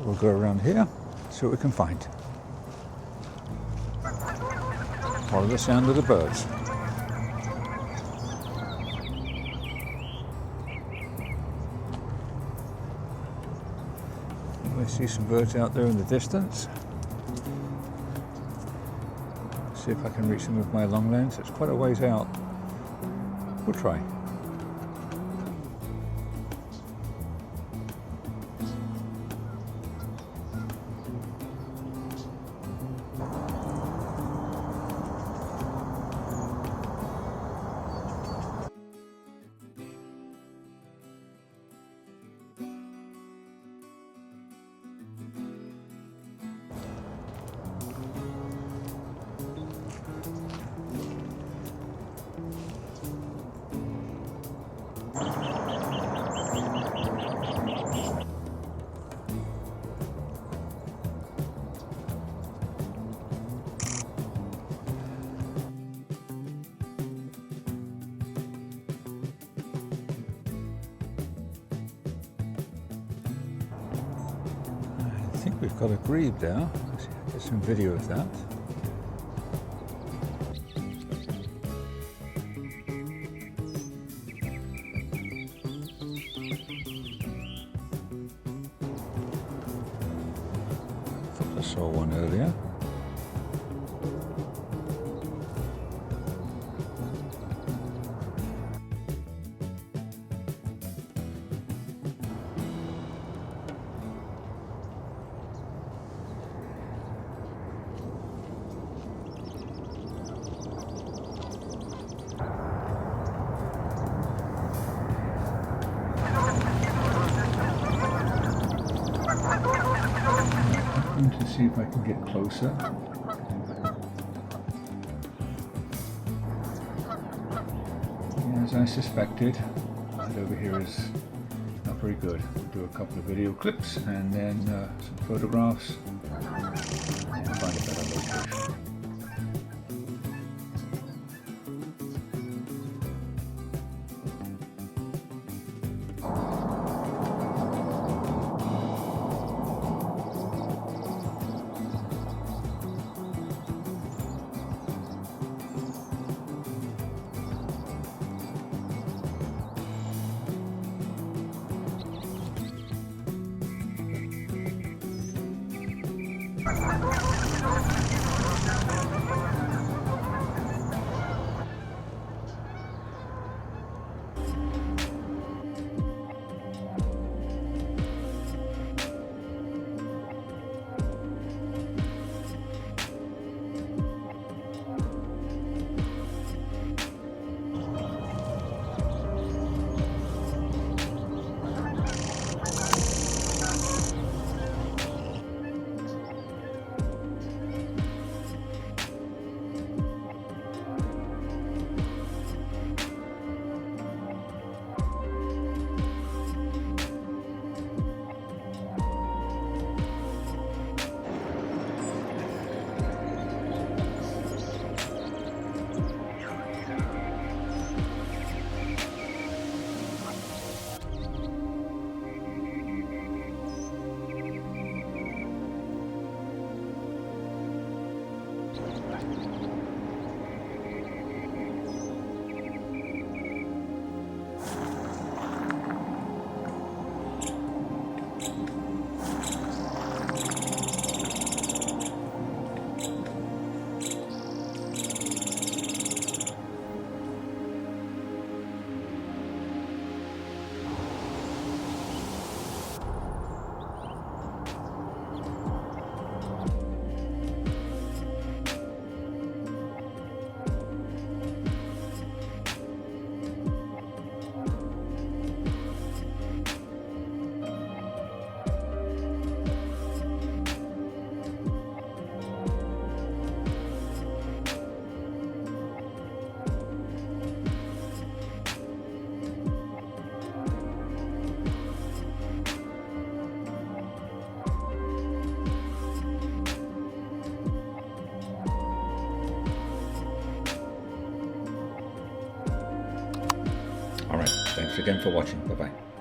We'll go around here, see what we can find. Follow the sound of the birds. We see some birds out there in the distance. See if I can reach them with my long lens. It's quite a ways out. We'll try. I think we've got a grebe there. Let's get some video of that. I thought I saw one earlier. To see if I can get closer. As I suspected, that over here is not very good. We'll do a couple of video clips and then some photographs and find a better location. Thanks again for watching. Bye-bye.